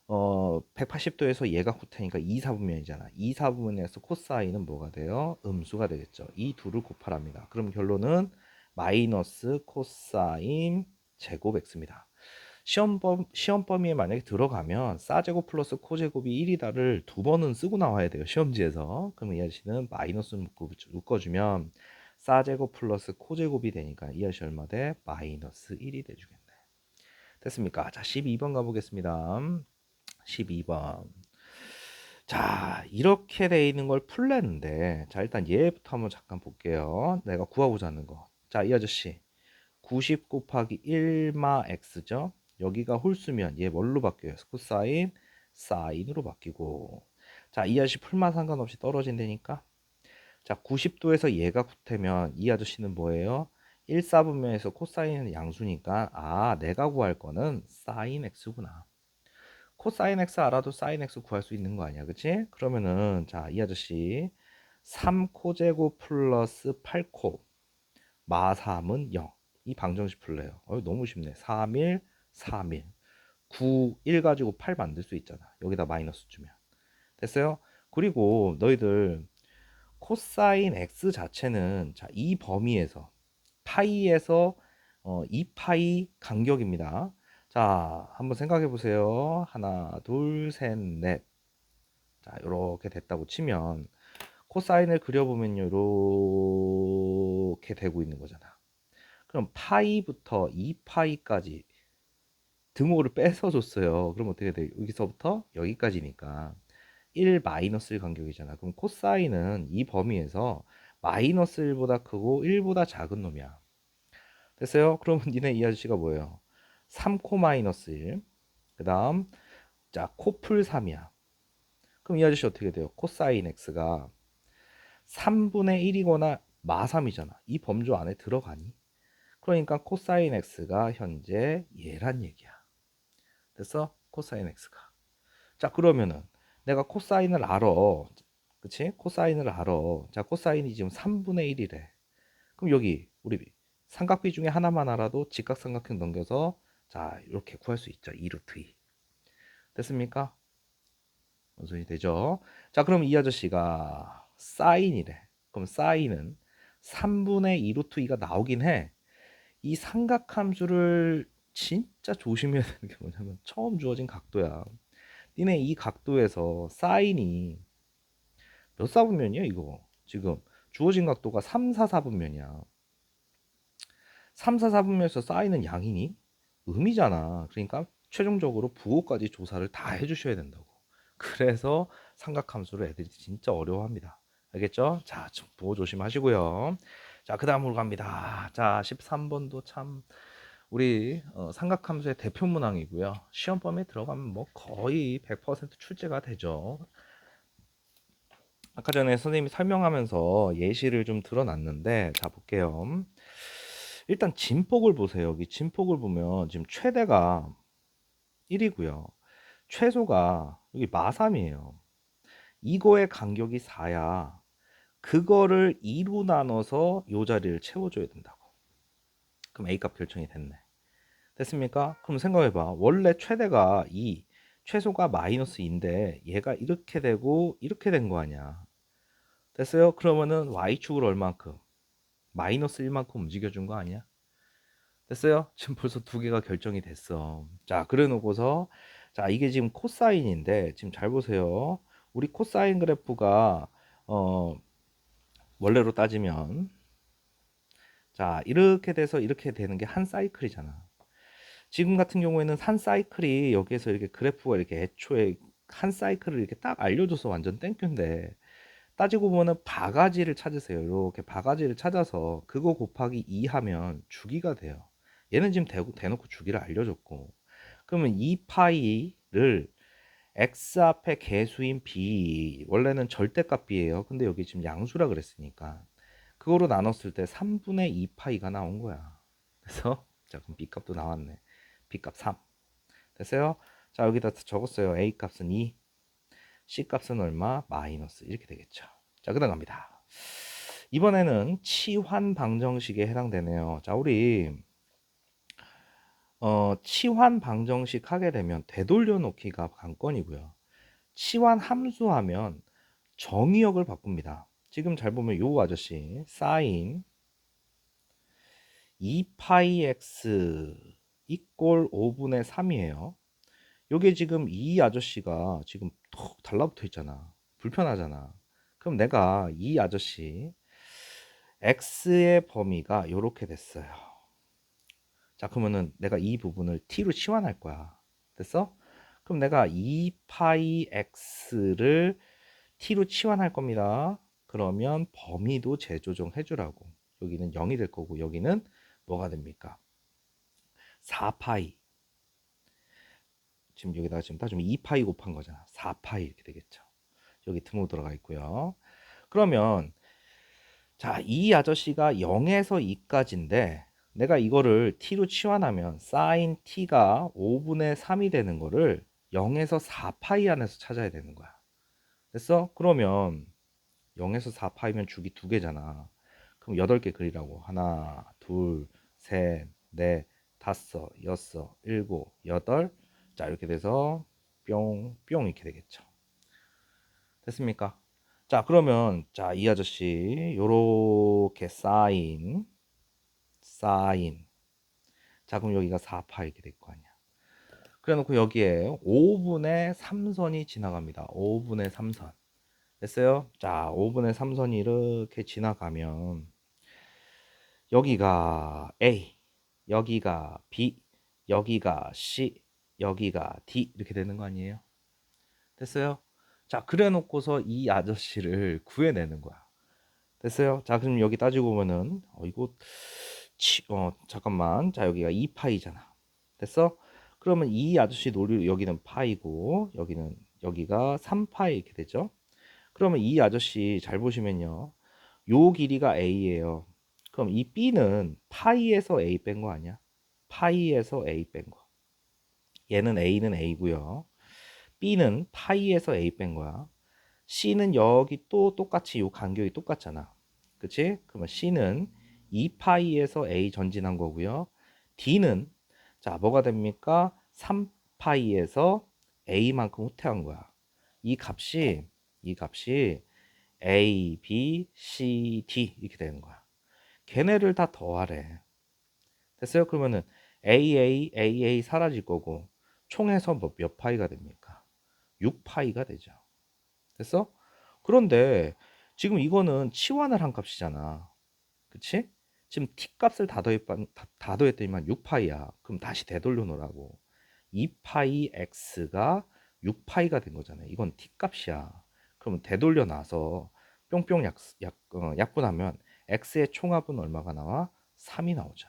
180도에서 얘가 코테니까 2, 4분면이잖아. 2, 4분면에서 코사인은 뭐가 돼요? 음수가 되겠죠. 이 둘을 곱하랍니다. 그럼 결론은 마이너스 코사인 제곱 x입니다. 시험 범위에 만약에 들어가면 사제곱 플러스 코제곱이 1이다를 두 번은 쓰고 나와야 돼요. 시험지에서. 그럼 이 아저씨는 마이너스 묶어주면 사제곱 플러스 코제곱이 되니까 이 아저씨 얼마 돼? 마이너스 1이 돼주겠네. 됐습니까? 자, 12번 가보겠습니다. 12번. 자, 이렇게 돼 있는 걸 풀랬는데, 자, 일단 얘부터 한번 잠깐 볼게요. 내가 구하고자 하는 거. 자, 이 아저씨. 90 곱하기 1마 x죠. 여기가 홀수면 얘 뭘로 바뀌어요? 코사인, 사인으로 바뀌고. 자, 이 아저씨 풀마 상관없이 떨어진다니까. 자, 90도에서 얘가 구태면 이 아저씨는 뭐예요? 1, 4분면에서 코사인은 양수니까 내가 구할 거는 사인 x구나. 코사인 x 알아도 사인 x 구할 수 있는 거 아니야, 그치? 그러면은 자, 이 아저씨 3코 제곱 플러스 8코 마 3은 0. 이 방정식 풀래요. 너무 쉽네. 3일, 3일. 9, 1 가지고 8 만들 수 있잖아. 여기다 마이너스 주면. 됐어요? 그리고 너희들 코사인 x 자체는 자, 이 범위에서 파이에서 2파이 간격입니다. 자, 한번 생각해 보세요. 하나, 둘, 셋, 넷. 자, 이렇게 됐다고 치면 코사인을 그려보면 이렇게 되고 있는 거잖아. 그럼 파이부터 2파이까지 등호를 뺏어 줬어요. 그럼 어떻게 돼? 여기서부터 여기까지니까 1 마이너스 1 간격이잖아. 그럼 코사인은 이 범위에서 마이너스 1보다 크고 1보다 작은 놈이야. 됐어요? 그러면 니네 이 아저씨가 뭐예요? 3코 마이너스 1. 그 다음 자 코풀 3이야. 그럼 이 아저씨 어떻게 돼요? 코사인 x가 3분의 1이거나 마 3이잖아. 이 범주 안에 들어가니? 그러니까 코사인 x가 현재 얘란 얘기야. 됐어? 코사인 x가. 자, 그러면은 내가 코사인을 알아. 그치? 코사인을 알아. 자, 코사인이 지금 3분의 1이래. 그럼 여기 우리 삼각비 중에 하나만 알아도 직각삼각형 넘겨서 자, 이렇게 구할 수 있죠. 2루트 2. 됐습니까? 원소이 되죠? 자, 그럼 이 아저씨가 사인이래. 그럼 사인은 3분의 2루트 2가 나오긴 해. 이 삼각함수를 진짜 조심해야 되는 게 뭐냐면 처음 주어진 각도야. 니네 이 각도에서 사인이 몇 사분면이야 이거? 지금 주어진 각도가 3, 4, 4분면이야. 3, 4, 4분면에서 사인은 양이니? 음이잖아. 그러니까 최종적으로 부호까지 조사를 다 해주셔야 된다고. 그래서 삼각함수를 애들이 진짜 어려워합니다. 알겠죠? 자, 부호 조심하시고요. 자, 그 다음으로 갑니다. 자, 13번도 참 우리 삼각함수의 대표 문항이고요. 시험 범위에 들어가면 뭐 거의 100% 출제가 되죠. 아까 전에 선생님이 설명하면서 예시를 좀 들어놨는데 자 볼게요. 일단 진폭을 보세요. 여기 진폭을 보면 지금 최대가 1이고요. 최소가 여기 마삼이에요. 이거의 간격이 4야. 그거를 2로 나눠서 요 자리를 채워줘야 된다고. 그럼 A값 결정이 됐네. 됐습니까? 그럼 생각해봐. 원래 최대가 2, 최소가 마이너스 2인데 얘가 이렇게 되고 이렇게 된 거 아니야. 됐어요? 그러면은 Y축을 얼만큼? 마이너스 1만큼 움직여준 거 아니야? 됐어요? 지금 벌써 두 개가 결정이 됐어. 자, 그래 놓고서 자, 이게 지금 코사인인데 지금 잘 보세요. 우리 코사인 그래프가 어 원래로 따지면 자, 이렇게 돼서 이렇게 되는 게 한 사이클이잖아. 지금 같은 경우에는 한 사이클이 여기에서 이렇게 그래프가 이렇게 애초에 한 사이클을 이렇게 딱 알려줘서 완전 땡큐인데 따지고 보면 바가지를 찾으세요. 이렇게 바가지를 찾아서 그거 곱하기 2 하면 주기가 돼요. 얘는 지금 대놓고 주기를 알려줬고 그러면 2파이를 x 앞에 개수인 b 원래는 절대값 b예요. 근데 여기 지금 양수라 그랬으니까 그거로 나눴을 때 3분의 2파이가 나온 거야. 그래서 자 그럼 b값도 나왔네. b값 3 됐어요? 자 여기다 적었어요. a값은 2 C값은 얼마? 마이너스 이렇게 되겠죠. 자, 그다음 갑니다. 이번에는 치환 방정식에 해당되네요. 자, 우리 치환 방정식 하게 되면 되돌려 놓기가 관건이고요. 치환 함수 하면 정의역을 바꿉니다. 지금 잘 보면 요 아저씨 사인 2파이 x 이꼴 5분의 3이에요. 요게 지금 이 아저씨가 지금 톡 달라붙어 있잖아. 불편하잖아. 그럼 내가 이 아저씨 x의 범위가 요렇게 됐어요. 자, 그러면은 내가 이 부분을 t로 치환할 거야. 됐어? 그럼 내가 2파이 x를 t로 치환할 겁니다. 그러면 범위도 재조정해 주라고. 여기는 0이 될 거고 여기는 뭐가 됩니까? 4파이. 지금 여기다가 지금 따지면 2파이 곱한 거잖아. 4파이 이렇게 되겠죠. 여기 등호 들어가 있고요. 그러면 자, 이 아저씨가 0에서 2까지인데 내가 이거를 t로 치환하면 sin t가 5분의 3이 되는 거를 0에서 4파이 안에서 찾아야 되는 거야. 됐어? 그러면 0에서 4파이면 주기 두 개잖아. 그럼 8개 그리라고. 하나, 둘, 셋, 넷, 다섯, 여섯, 일곱, 여덟. 자, 이렇게 돼서 뿅, 뿅 이렇게 되겠죠. 됐습니까? 자, 그러면 자, 이 아저씨 요렇게 사인. 자, 그럼 여기가 4파 이렇게 될 거 아니야. 그래 놓고 여기에 5분의 3선이 지나갑니다. 5분의 3선. 됐어요? 자, 5분의 3선이 이렇게 지나가면 여기가 A, 여기가 B, 여기가 C, 여기가 D 이렇게 되는 거 아니에요? 됐어요? 자, 그래 놓고서 이 아저씨를 구해내는 거야. 됐어요? 자, 그럼 여기 따지고 보면은 이거 잠깐만. 자, 여기가 2파이잖아. 됐어? 그러면 이 아저씨 노리 여기는 파이고 여기가 3파이 이렇게 되죠? 그러면 이 아저씨 잘 보시면요. 요 길이가 A예요. 그럼 이 B는 파이에서 A 뺀 거 아니야? 파이에서 A 뺀 거. 얘는 A는 A고요. B는 파이에서 A 뺀 거야. C는 여기 또 똑같이 요 간격이 똑같잖아. 그치? 그러면 C는 2파이에서 A 전진한 거고요. D는 자 뭐가 됩니까? 3파이에서 A만큼 후퇴한 거야. 이 값이 A, B, C, D 이렇게 되는 거야. 걔네를 다 더하래. 됐어요? 그러면은 AA 사라질 거고 총해서 몇 파이가 됩니까? 6파이가 되죠. 됐어? 그런데 지금 이거는 치환을 한 값이잖아. 그치? 지금 t 값을 다 더했더니만 6파이야. 그럼 다시 되돌려 놓으라고. 2파이 x가 6파이가 된 거잖아요. 이건 t 값이야. 그러면 되돌려 놔서 뿅뿅 약분하면 x의 총합은 얼마가 나와? 3이 나오죠.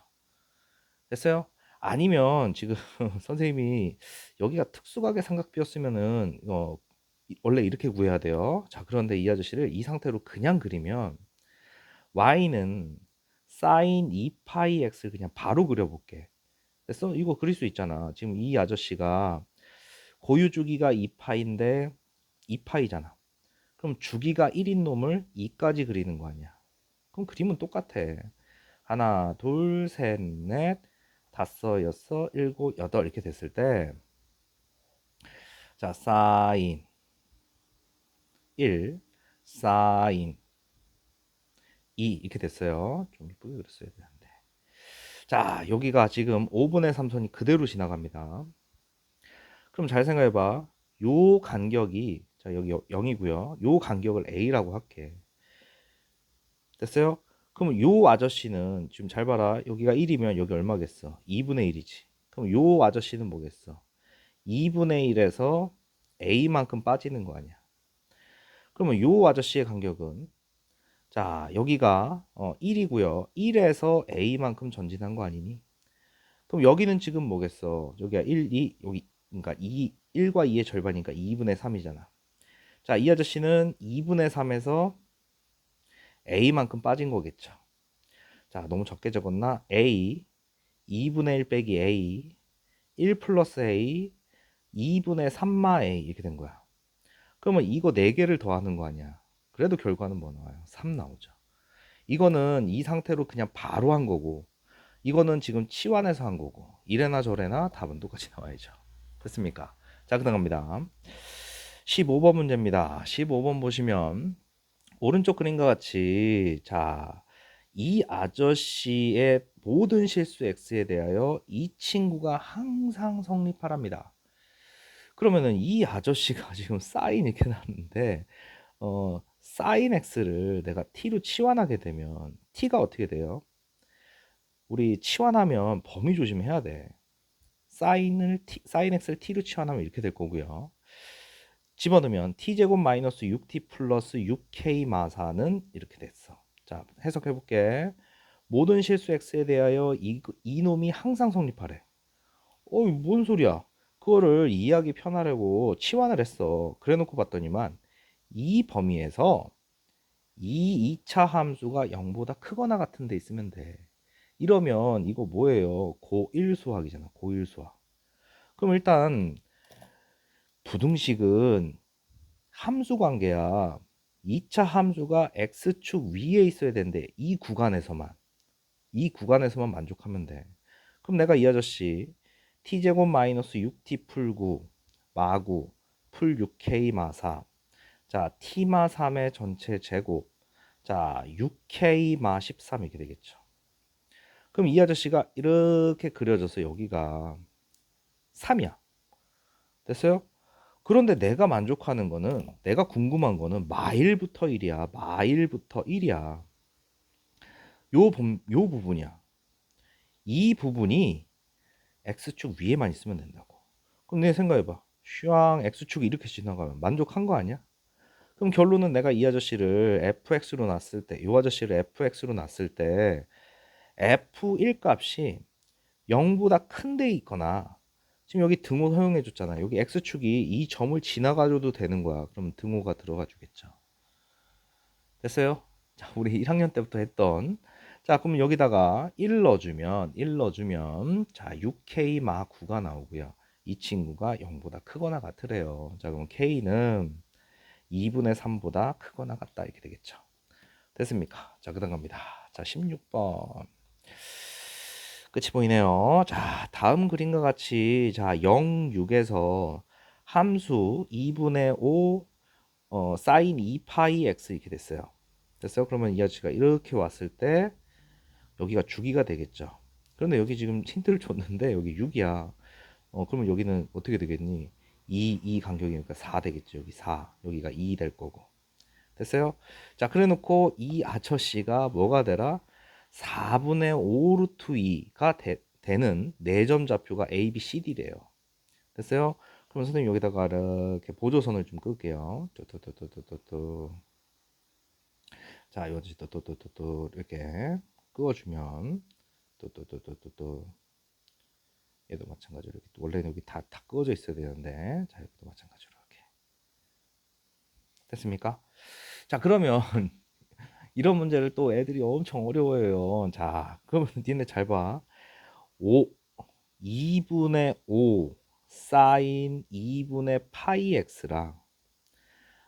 됐어요? 아니면 지금 선생님이 여기가 특수각의 삼각비였으면은 원래 이렇게 구해야 돼요. 자, 그런데 이 아저씨를 이 상태로 그냥 그리면 y는 사인 2파이 x를 그냥 바로 그려볼게. 됐어? 이거 그릴 수 있잖아. 지금 이 아저씨가 고유 주기가 2파인데 2파이잖아. 그럼 주기가 1인 놈을 2까지 그리는 거 아니야. 그럼 그림은 똑같아. 하나, 둘, 셋, 넷, 다섯, 여섯, 일곱, 여덟 이렇게 됐을 때, 자, 사인 1, 사인 2 이렇게 됐어요. 좀 이쁘게 그렸어야 되는데. 자, 여기가 지금 5분의 3선이 그대로 지나갑니다. 그럼 잘 생각해봐. 요 간격이, 자, 여기 0이고요. 요 간격을 A라고 할게. 됐어요? 그럼 요 아저씨는 지금 잘 봐라. 여기가 1이면 여기 얼마겠어? 2분의 1이지. 그럼 요 아저씨는 뭐겠어? 2분의 1에서 A만큼 빠지는 거 아니야. 그러면 요 아저씨의 간격은 자, 여기가 1이고요. 1에서 A만큼 전진한 거 아니니? 그럼 여기는 지금 뭐겠어? 여기가 1, 2, 여기 그러니까 1과 2의 절반이니까 2분의 3이잖아. 자, 이 아저씨는 2분의 3에서 A만큼 빠진 거겠죠. 자, 너무 적게 적었나? A 2분의 1 빼기 A 1 플러스 A 2분의 3마 A 이렇게 된 거야. 그러면 이거 4개를 더하는 거 아니야. 그래도 결과는 뭐 나와요? 3 나오죠. 이거는 이 상태로 그냥 바로 한 거고 이거는 지금 치환해서 한 거고 이래나 저래나 답은 똑같이 나와야죠. 됐습니까? 자, 그 다음 갑니다. 15번 문제입니다. 15번 보시면 오른쪽 그림과 같이 자, 이 아저씨의 모든 실수 x에 대하여 이 친구가 항상 성립하랍니다. 그러면은 이 아저씨가 지금 사인 이렇게 나왔는데 사인 x를 내가 t로 치환하게 되면 t가 어떻게 돼요? 우리 치환하면 범위 조심해야 돼. 사인 x를 t로 치환하면 이렇게 될 거고요. 집어넣으면 t제곱 마이너스 6t 플러스 6k 마사는 이렇게 됐어. 자, 해석해 볼게. 모든 실수 x에 대하여 이놈이 항상 성립하래. 어이, 뭔 소리야? 그거를 이해하기 편하려고 치환을 했어. 그래 놓고 봤더니만 이 범위에서 이 2차 함수가 0보다 크거나 같은 데 있으면 돼. 이러면 이거 뭐예요? 고1 수학이잖아. 고1 수학. 그럼 일단 부등식은 함수 관계야. 2차 함수가 x축 위에 있어야 되는데 이 구간에서만 만족하면 돼. 그럼 내가 이 아저씨 t제곱 마이너스 6t 풀9 마구 풀 6k 마4 자 t 마3의 전체 제곱 자 6k 마13 이렇게 되겠죠. 그럼 이 아저씨가 이렇게 그려져서 여기가 3이야. 됐어요? 그런데 내가 만족하는 거는 내가 궁금한 거는 마일부터 1이야. 마일부터 1이야. 요 부분이야. 이 부분이 x축 위에만 있으면 된다고. 그럼 내 생각해봐. 슈앙 x축이 이렇게 지나가면 만족한 거 아니야? 그럼 결론은 내가 이 아저씨를 fx로 놨을 때, 이 아저씨를 fx로 놨을 때 f1 값이 0보다 큰 데 있거나 지금 여기 등호 허용해 줬잖아. 여기 x축이 이 점을 지나가줘도 되는 거야. 그럼 등호가 들어가 주겠죠. 됐어요? 자, 우리 1학년 때부터 했던 자, 그럼 여기다가 1 넣어주면 자, 6k 마 9가 나오고요. 이 친구가 0보다 크거나 같으래요. 자, 그럼 k는 2분의 3보다 크거나 같다 이렇게 되겠죠. 됐습니까? 자, 그 다음 갑니다. 자, 16번. 끝이 보이네요. 자, 다음 그림과 같이 자, 0, 6에서 함수 2분의 5 사인 2파이 x 이렇게 됐어요. 됐어요? 그러면 이 아저씨가 이렇게 왔을 때 여기가 주기가 되겠죠. 그런데 여기 지금 힌트를 줬는데 여기 6이야. 그러면 여기는 어떻게 되겠니? 2 간격이니까 4 되겠죠. 여기 4. 여기가 2 될 거고. 됐어요? 자, 그래 놓고 이 아저씨가 뭐가 되라? 4분의 5 루트 2가 되는 4점 좌표가 A, B, C, D래요. 됐어요? 그럼 선생님 여기다가 이렇게 보조선을 좀 끌게요. 또또또또또또 자, 이 아저씨 또또또또 이렇게 끄어주면 또또또또또 얘도 마찬가지로 이렇게 원래는 여기 다 끄어져 있어야 되는데 자, 여기도 마찬가지로 이렇게 됐습니까? 자, 그러면 이런 문제를 또 애들이 엄청 어려워해요. 자, 그러면 니네 잘 봐. 5, 2분의 5 사인 2분의 파이 x랑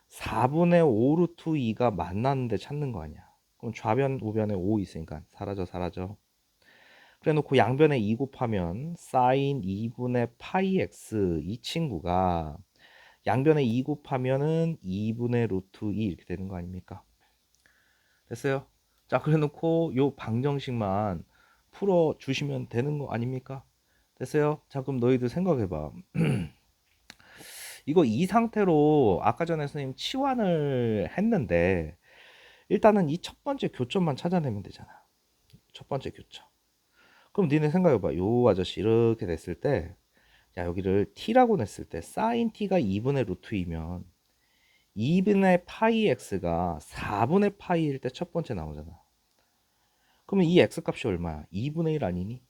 4분의 5 루트 2가 만났는데 찾는 거 아니야. 그럼 좌변 우변에 5 있으니까 사라져 사라져. 그래 놓고 양변에 2 곱하면 사인 2분의 파이 x 이 친구가 양변에 2 곱하면은 2분의 루트 2 이렇게 되는 거 아닙니까? 됐어요? 자, 그래 놓고 요 방정식만 풀어 주시면 되는 거 아닙니까? 됐어요? 자, 그럼 너희들 생각해 봐. 이거 이 상태로 아까 전에 선생님 치환을 했는데 일단은 이 첫 번째 교점만 찾아내면 되잖아. 첫 번째 교점. 그럼 니네 생각해 봐. 요 아저씨 이렇게 됐을 때 자, 여기를 t라고 냈을 때 sin t가 2분의 루트 2면 2분의 파이 x가 4분의 파이일 때 첫 번째 나오잖아. 그러면 이 x 값이 얼마야? 2분의 1 아니니?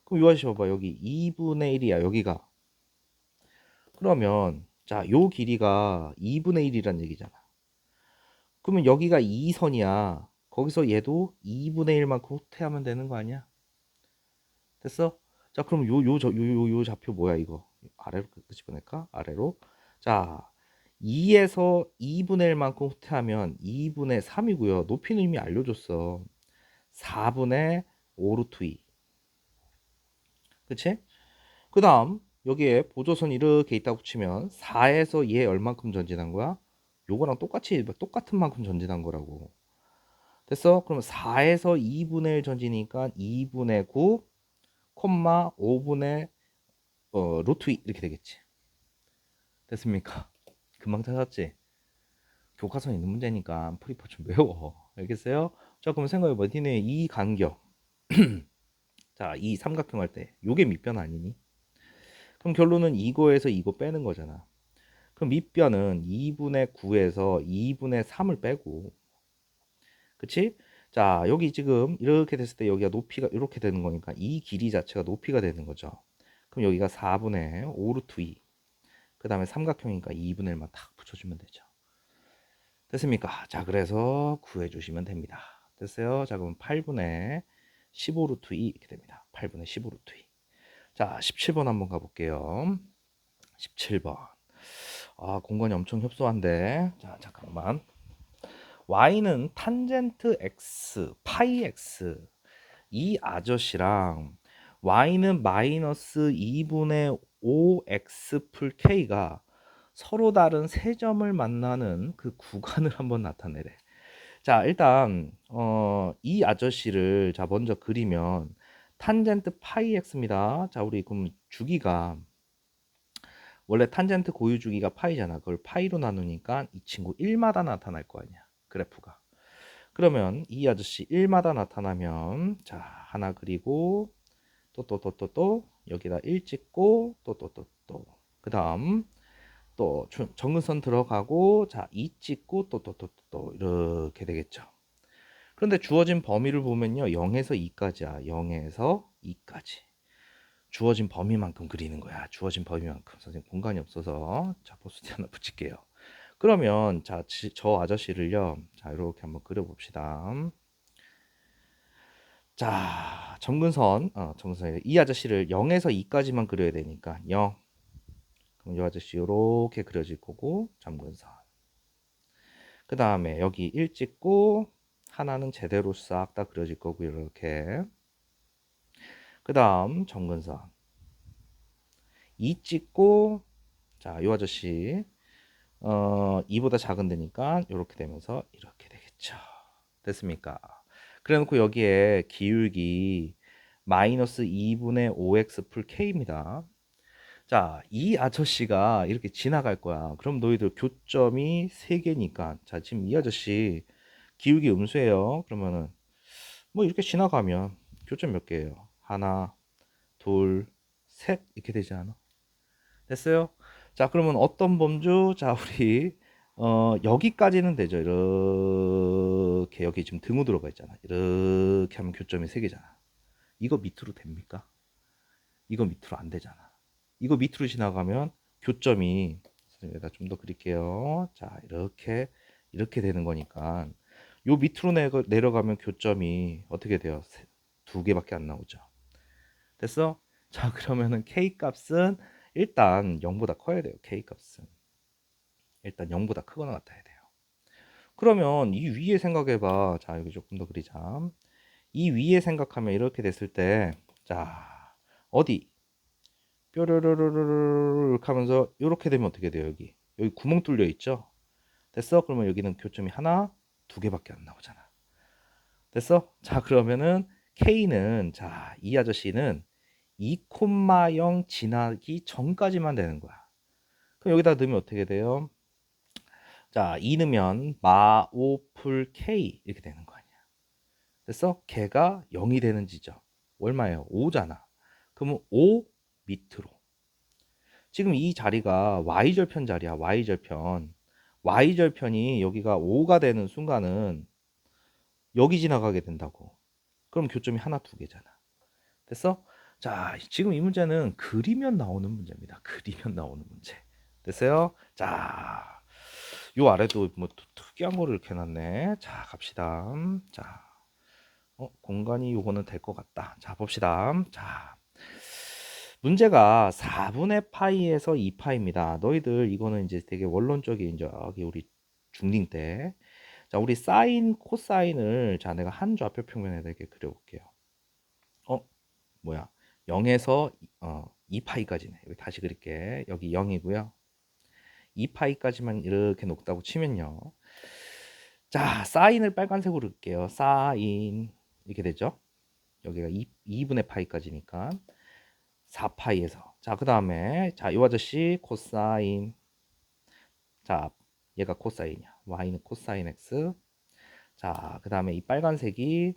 그럼 요 아저씨 봐봐. 여기 2분의 1이야. 여기가. 그러면 자, 요 길이가 2분의 1이란 얘기잖아. 그러면 여기가 2선이야. 거기서 얘도 2분의 1만큼 후퇴하면 되는 거 아니야? 됐어? 자, 그럼 요 좌표 뭐야 이거? 아래로 끄집어낼까? 아래로. 자, 2에서 2분의 1만큼 후퇴하면 2분의 3이고요. 높이는 이미 알려줬어. 4분의 5 루트 2. 그치? 그 다음 여기에 보조선 이렇게 있다고 치면 4에서 얘 얼만큼 전진한 거야? 요거랑 똑같은 만큼 전진한 거라고. 됐어? 그럼 4에서 2분의 1 전지니까 2분의 9, 5분의 루트 2 이렇게 되겠지. 됐습니까? 금방 찾았지? 교과서에 있는 문제니까 프리포 좀 외워. 알겠어요? 자, 그럼 생각해봐. 니네 이 간격. 자, 이 삼각형 할 때 요게 밑변 아니니? 그럼 결론은 이거에서 이거 빼는 거잖아. 그럼 밑변은 2분의 9에서 2분의 3을 빼고 그치? 자, 여기 지금 이렇게 됐을 때 여기가 높이가 이렇게 되는 거니까 이 길이 자체가 높이가 되는 거죠. 그럼 여기가 4분의 5 루트 2. 그 다음에 삼각형이니까 2분의 1만 탁 붙여주면 되죠. 됐습니까? 자, 그래서 구해주시면 됩니다. 됐어요? 자, 그럼 8분의 15 루트 2 이렇게 됩니다. 8분의 15 루트 2. 자, 17번 한번 가볼게요. 17번. 아, 공간이 엄청 협소한데. 자, 잠깐만. y는 탄젠트 x, 파이 x 이 아저씨랑 y는 마이너스 2분의 5x 풀 k가 서로 다른 세 점을 만나는 그 구간을 한번 나타내래. 자, 일단 이 아저씨를 자 먼저 그리면 탄젠트 파이 x입니다. 자, 우리 그럼 주기가 원래 탄젠트 고유 주기가 파이잖아. 그걸 파이로 나누니까 이 친구 1마다 나타날 거 아니야. 그래프가. 그러면 이 아저씨 1마다 나타나면 자, 하나 그리고 또 여기다 1 찍고 또 그다음 또 정근선 들어가고 자, 2 찍고 또 이렇게 되겠죠. 그런데 주어진 범위를 보면요. 0에서 2까지야. 0에서 2까지. 주어진 범위만큼 그리는 거야. 주어진 범위만큼. 선생님 공간이 없어서 자, 포스트 하나 붙일게요. 그러면 자, 저 아저씨를요. 자, 이렇게 한번 그려 봅시다. 자, 점근선 이 아저씨를 0에서 2까지만 그려야 되니까 0. 그럼 이 아저씨 이렇게 그려질 거고 점근선. 그 다음에 여기 1 찍고 하나는 제대로 싹 다 그려질 거고 이렇게. 그 다음 점근선 2 찍고 자, 이 아저씨 2보다 작은 데니까 이렇게 되면서 이렇게 되겠죠. 됐습니까? 그래 놓고 여기에 기울기 마이너스 2분의 5x 풀 k입니다. 자, 이 아저씨가 이렇게 지나갈 거야. 그럼 너희들 교점이 3개니까 자, 지금 이 아저씨 기울기 음수예요. 그러면은 뭐 이렇게 지나가면 교점 몇 개예요? 하나, 둘, 셋 이렇게 되지 않아? 됐어요? 자, 그러면 어떤 범주? 자, 우리 여기까지는 되죠. 이렇게 여기 지금 등호 들어가 있잖아. 이렇게 하면 교점이 3개잖아. 이거 밑으로 됩니까? 이거 밑으로 안 되잖아. 이거 밑으로 지나가면 교점이 선생님 여기다 좀 더 그릴게요. 자, 이렇게 되는 거니까 요 밑으로 내려가면 교점이 어떻게 돼요? 두 개밖에 안 나오죠. 됐어? 자, 그러면은 K 값은 일단 0보다 커야 돼요. K 값은. 일단 0보다 크거나 같아야 돼요. 그러면 이 위에 생각해봐. 자, 여기 조금 더 그리자. 이 위에 생각하면 이렇게 됐을 때, 자, 어디? 뾰로로로로로 이렇게 하면서 이렇게 되면 어떻게 돼요? 여기 구멍 뚫려 있죠? 됐어? 그러면 여기는 교점이 하나, 두 개밖에 안 나오잖아. 됐어? 자, 그러면은 K는, 자, 이 아저씨는 2,0 지나기 전까지만 되는 거야. 그럼 여기다 넣으면 어떻게 돼요? 자, 2 넣으면 마오풀 K 이렇게 되는 거 아니야. 됐어? 걔가 0이 되는 지점. 얼마예요? 5잖아. 그러면 5 밑으로. 지금 이 자리가 Y절편 자리야. Y절편. Y절편이 여기가 5가 되는 순간은 여기 지나가게 된다고. 그럼 교점이 하나, 두 개잖아. 됐어? 자, 지금 이 문제는 그리면 나오는 문제입니다. 그리면 나오는 문제. 됐어요? 자, 요 아래도 뭐 특이한 거를 이렇게 해놨네. 자, 갑시다. 자, 공간이 요거는 될 것 같다. 자, 봅시다. 자, 문제가 4분의 파이에서 2파입니다. 너희들 이거는 이제 되게 원론적인 저기 우리 중딩 때. 자, 우리 사인, 코사인을 자, 내가 한 좌표 평면에다 이렇게 그려볼게요. 뭐야? 0에서 2파이까지네. 여기 다시 그릴게. 여기 0이고요. 2파이까지만 이렇게 놓다고 치면요. 자, 사인을 빨간색으로 그릴게요. 사인 이렇게 되죠. 여기가 2분의 파이까지니까 4파이에서 자, 그 다음에 자, 이 아저씨 코사인. 자, 얘가 코사인이야. y는 코사인 x. 자, 그 다음에 이 빨간색이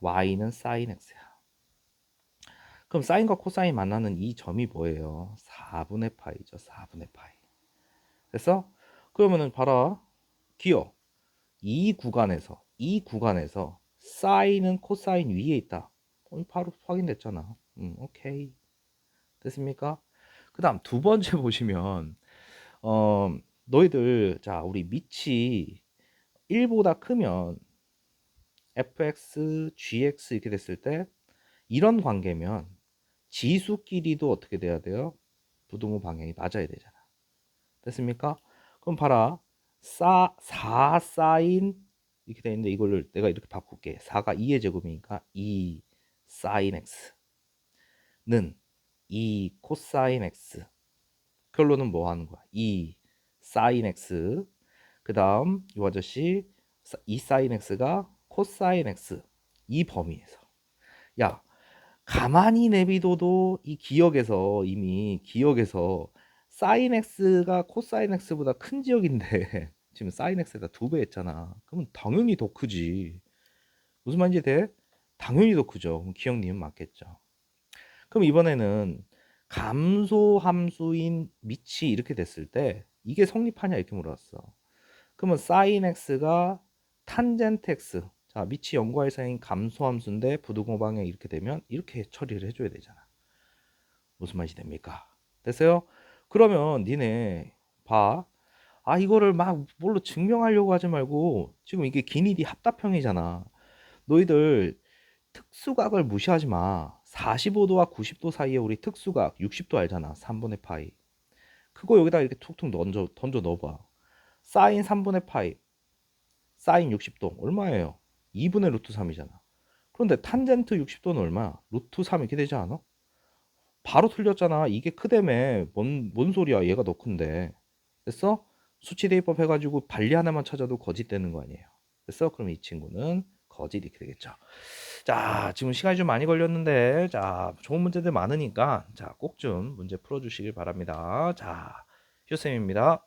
y는 사인 x야. 그럼 사인과 코사인 만나는 이 점이 뭐예요? 4분의 파이죠. 4분의 파이. 됐어? 그러면은 봐라. 기어. 이 구간에서 사인은 코사인 위에 있다. 바로 확인됐잖아. 오케이. 됐습니까? 그 다음 두 번째 보시면 너희들 자, 우리 밑이 1보다 크면 fx, gx 이렇게 됐을 때 이런 관계면 지수끼리도 어떻게 돼야 돼요? 부등호 방향이 맞아야 되잖아. 됐습니까? 그럼 봐라. 4 사인 이렇게 되어 있는데 이거를 내가 이렇게 바꿀게. 4가 2의 제곱이니까 2 사인 x는 2 코사인 x. 결론은 뭐 하는 거야? 2 사인 x. 그 다음 이 아저씨 2 사인 x가 코사인 x. 이 범위에서. 야, 가만히 내비둬도 이 기억에서 이미 기억에서 사인 x가 코사인 x보다 큰 지역인데 지금 사인 x에다 2배 했잖아. 그러면 당연히 더 크지. 무슨 말인지 돼? 당연히 더 크죠. 그럼 기억님은 맞겠죠. 그럼 이번에는 감소 함수인 밑이 이렇게 됐을 때 이게 성립하냐 이렇게 물어봤어. 그러면 사인 x가 탄젠트 x. 자, 밑이 0과 1 사이인 감소함수인데 부등호 방향 이렇게 되면 이렇게 처리를 해줘야 되잖아. 무슨 말이 됩니까? 됐어요? 그러면 니네 봐. 아, 이거를 막 뭘로 증명하려고 하지 말고 지금 이게 기니디 합답형이잖아. 너희들 특수각을 무시하지 마. 45도와 90도 사이에 우리 특수각 60도 알잖아. 3분의 파이. 그거 여기다 이렇게 툭툭 던져 넣어봐. 사인 3분의 파이. 사인 60도 얼마예요? 2분의 루트 3이잖아. 그런데 탄젠트 60도는 얼마야? 루트 3 이렇게 되지 않아? 바로 틀렸잖아. 이게 크다며. 뭔 소리야. 얘가 더 큰데. 됐어? 수치 대입법 해가지고 반리 하나만 찾아도 거짓 되는 거 아니에요. 됐어? 그럼 이 친구는 거짓 이렇게 되겠죠. 자, 지금 시간이 좀 많이 걸렸는데, 자, 좋은 문제들 많으니까, 자, 꼭 좀 문제 풀어주시길 바랍니다. 자, 휴쌤입니다.